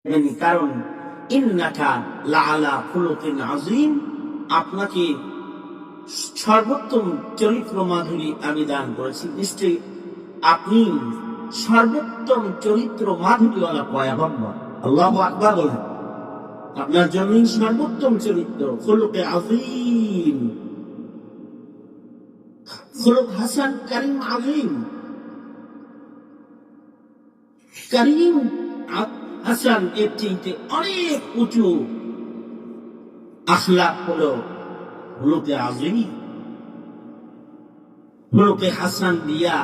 কারণ ইন্নাকা লাআলা খুলুকিন আযীম, আপনাকে সর্বোত্তম চরিত্র মাধুরী আমি দান করেছি। নিশ্চয়ই আপনি সর্বোত্তম চরিত্র মাধুরীওয়ালা পয়গম্বর। আল্লাহু আকবার বলেন। আপনার জন্যই সর্বোত্তম চরিত্র, খুলুকে আযীম, খুলুক হাসান, কারীম আযীম। কারীম হাসান এর চেয়ে অনেক উঁচু আখলাক হলো খুলুকে আযীম। খুলুকে হাসান দিয়া,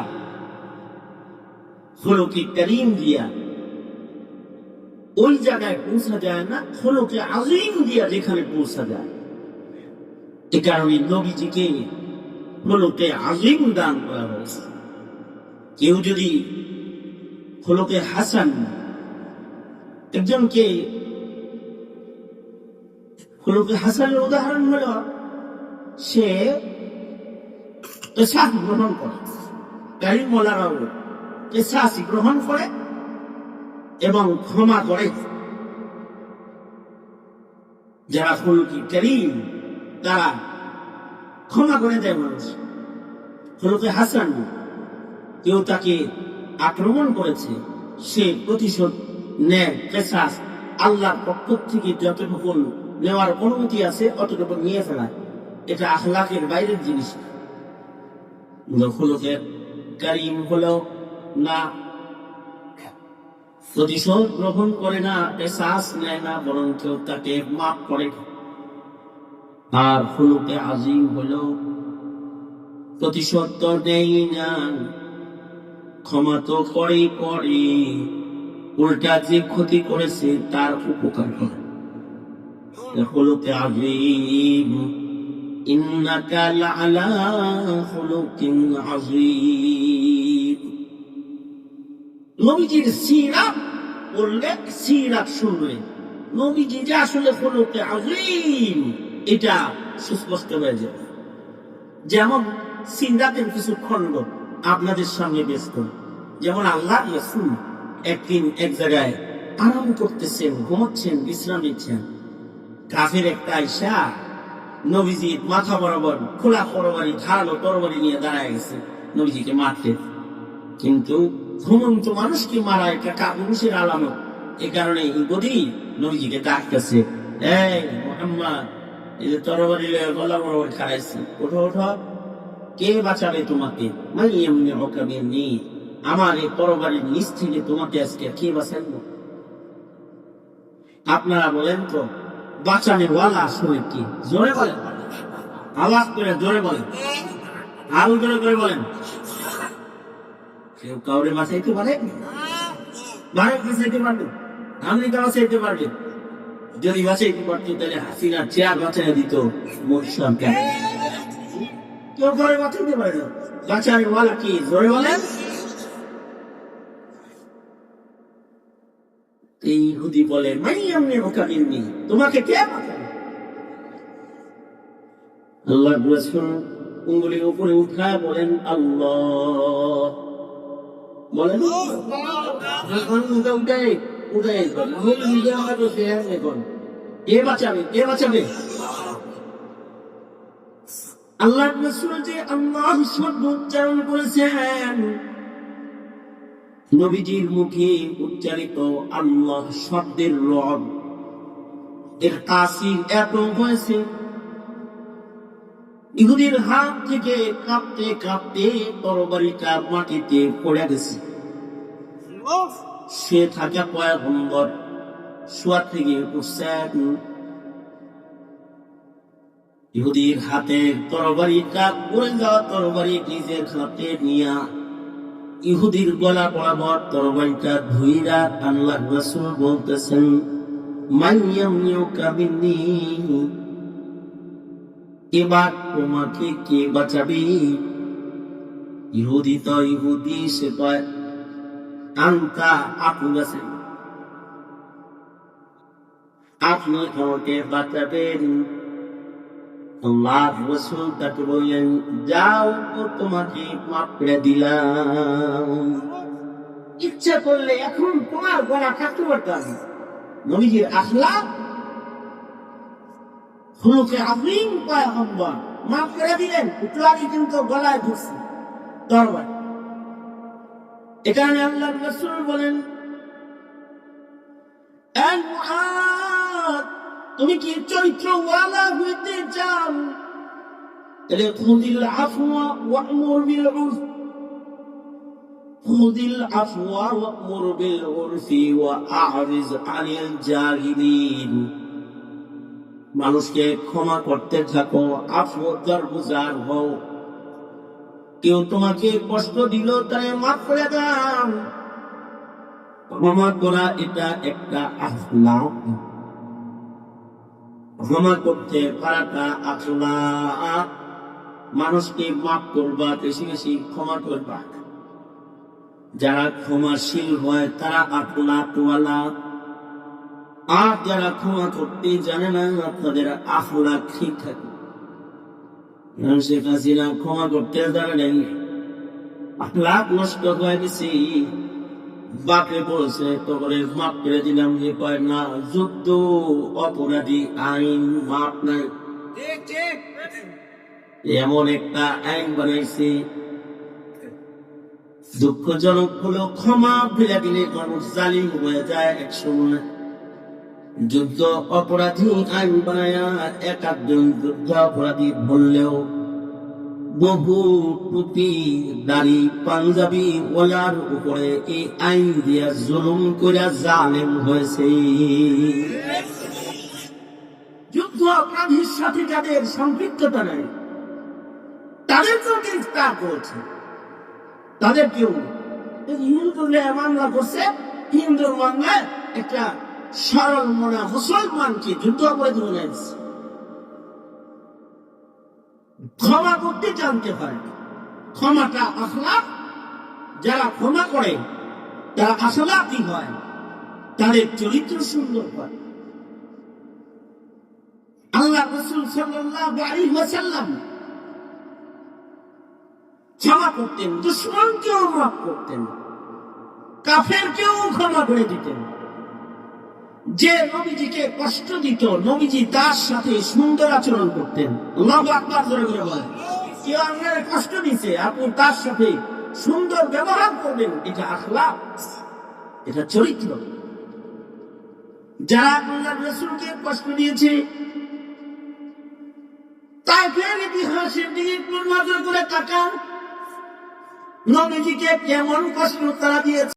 খুলুকে কারীম দিয়া ওই জায়গায় পৌঁছা যায় না, খুলুকে আযীম দিয়া যেখানে পৌঁছা যায়। এ কারণে নবীজিকে খুলুকে আযীম দান করা হয়েছে। কেউ যদি খুলুকে হাসান, একজনকে খুলুকে হাসানের উদাহরণ হলো সে কেসাস গ্রহণ করে, কারীম মোলারাও কেসাস গ্রহণ করে এবং ক্ষমা করে। যারা খুলুকে কারীম তারা ক্ষমা করে দেয় মানুষ। খুলুকে হাসান, কেউ তাকে আক্রমণ করেছে, সে প্রতিশোধ নেয়, কেসাস আল্লাহর পক্ষ থেকে যতটুকু নেওয়ার অনুমতি আছে অতটুকু নিয়ে ফেলায়। এটা আখলাকের বাইরের জিনিস। খুলুকে কারীম হলো না প্রতিশোধ গ্রহণ করে না, কেসাস নেয় না, বরং কেউ তাকে মাফ করে। আর খুলুকে আযীম হলো প্রতিশোধ তো নেই না, ক্ষমা তো করেই করে, উল্টা যে ক্ষতি করেছে তার উপকার করে। খুলুকে আযীম, ইন্নাকা লাআলা খুলুকিন আযীম। নবীজির সিরাত বললে সিরাত শুনবে, নবীজি যে আসলে খুলুকে আযীম এটা সুস্পষ্ট হয়ে যাবে। যেমন সিরাতের কিছু খণ্ড আপনাদের সামনে পেশ করি। যেমন আল্লাহর রাসূল একদিন এক জায়গায় আরাম করতেছেন, ঘুমাচ্ছেন, বিশ্রাম নিচ্ছেন। কাফের একটা আইসা নবীজির মাথা বরাবর খোলা তরবারি, ধারালো তরবারি নিয়ে দাঁড়ায় গেছে নবীজিকে মারতে। কিন্তু ঘুমন্ত মানুষকে মারা একটা কাপুরুষের আলামত। এ কারণে বদি নবীজিকে ডাকতেছে, এই মুহাম্মদ, এই যে তরবারি গলা বরাবর খাড়াইছে, ওঠো ওঠো, কে বাঁচাবে তোমাকে? আমার এই তরবারির নিচ থেকে তোমাকে আজকে কে বাঁচাবো? আপনারা বলেন তো বাঁচানোর ওয়ালা আসলে কি? জোরে বলেন, আওয়াজ করে জোরে বলেন, আরো জোরে করে বলেন। কেউ কাউরে বাঁচাইতে পারে? ভারত বাঁচাইতে পারবে, আমেরিকা বাঁচাইতে পারবে? যদি বাঁচাইতে পারতো তাহলে হাসিনা চেয়ার বাঁচাই দিত মোদী সরকার। কেউ কাউরে বাঁচাইতে পারে না। বাঁচানোর ওয়ালা কি? জোরে বলেন। এই ইহুদি বলে, তোমাকে কে বাঁচাবে? আল্লাহ রাসূল উঙ্গুলির উপরে উঠায় বলেন আল্লাহ। বলেন কে বাঁচাবে? কে বাঁচাবে? আল্লাহ রাসূল যে আল্লাহ শব্দ উচ্চারণ করেছেন, নবীজির মুখে উচ্চারিত আল্লাহ শব্দের রব এর তাসির এত হয়েছে, ইহুদির হাত থেকে কাঁপতে কাঁপতে তরবারিটা মাটিতে পড়ে গেছে। সে থাকা পয়গম্বর শোয়া থেকে উঠছেন, ইহুদির হাতে তরবারিটা পড়ে যাওয়া তরবারি নিজের হাতে নিয়া ইহুদির গলা বরাবর তরবারিটা ধুইরা আল্লাহ রাসূল বলতেছেন, মান ইয়ামনিউকা মিন্নী, এবার তোমাকে কে বাঁচাবে? ইহুদি তো ইহুদি, সে কয় আনতা, আপনি বাঁচাবেন, আপনি আমাকে বাঁচাবেন। আল্লাহ রাসূল তাকে বললেন, যাও, তোমাকে মাফ করে দিলাম। ইচ্ছা করলে এখন তোমার গলা কাটতে পারতাম, নবীজির আখলাক খুলুকে আযীম পয়গম্বর মাফ করে দিলেন। একটু আগে কিন্তু গলায় ধরছে দরবার। এখানে আল্লাহর রাসূল বলেন, এই মুআদ, তুমি কি চরিত্রওয়ালা হইতে চাও? তাহলে খুযিল আফওয়া ওয়া'মুর বিল উরফ, খুযিল আফওয়া ওয়া'মুর বিল উরফি ওয়া আ'রিজ আনিল জাহিলিন। মানুষকে ক্ষমা করতে থাকো, আফও দরগুজার হও। কেউ তোমাকে কষ্ট দিল, তারে মাফ করে দাও। ক্ষমা করা এটা একটা আখলাক। ক্ষমা করতে পারাটা আখলাক। মানুষকে মাফ করবা, বেশি বেশি ক্ষমা করবা। যারা ক্ষমাশীল হয় তারা আখলাকওয়ালা। আর যারা ক্ষমা করতে জানে না তাদের আখলাক ঠিক থাকে। শেখ হাসিনা ক্ষমা করতে জানে নাই, আখলাক নষ্ট হয়ে গেছে। বাপে বলছে তোরে মাফ করে দিলাম, যে কয় না, যুদ্ধ অপরাধী আইন মাফ নাই। এমন একটা আইন বানাইছে, দুঃখজনক হলো ক্ষমা ফেলে দিলে মানুষ জালিম হয়ে যায়। এক সময় যুদ্ধ অপরাধী আইন বানায়া এক একজন যুদ্ধ অপরাধী বললেও বহু টুপি দাড়ি পাঞ্জাবি ওলার উপরে এই আইন দিয়া জুলুম করে জালেম হয়েছে। যুদ্ধ অপরাধীর সাথে যাদের সম্পৃক্ততা নেই তাদেরকেও গ্রেফতার করেছে। তাদেরকেও হিন্দু মামলা করছে, হিন্দুর মামলায় একটা সরল মনা মুসলমানকে যুদ্ধ অপরাধী বানাইছে। ক্ষমা করতে জানতে হয়, ক্ষমাটা আখলাক। যারা ক্ষমা করে তারা আখলাকি হয়, তাদের চরিত্র সুন্দর হয়। আল্লাহ রাসূল সাল্লাল্লাহু আলাইহি ওয়াসাল্লাম ক্ষমা করতেন, দুশমনকেও মাফ করতেন, কাফেরকেও ক্ষমা করে দিতেন। যে নবীজিকে কষ্ট দিত, নবীজি তার সাথে সুন্দর আচরণ করতেন। আল্লাহু আকবার জোরে করে বলেন। কেউ আপনার কষ্ট দিছে, আপনি তার সাথে সুন্দর ব্যবহার করবেন, এটা আখলাক, এটা চরিত্র। যারা আল্লাহর রাসূলকে কষ্ট দিয়েছে, তাইফের ইতিহাসের দিকে একটু নজর করে তাকান, নবীজিকে কেমন কষ্ট তারা দিয়েছে।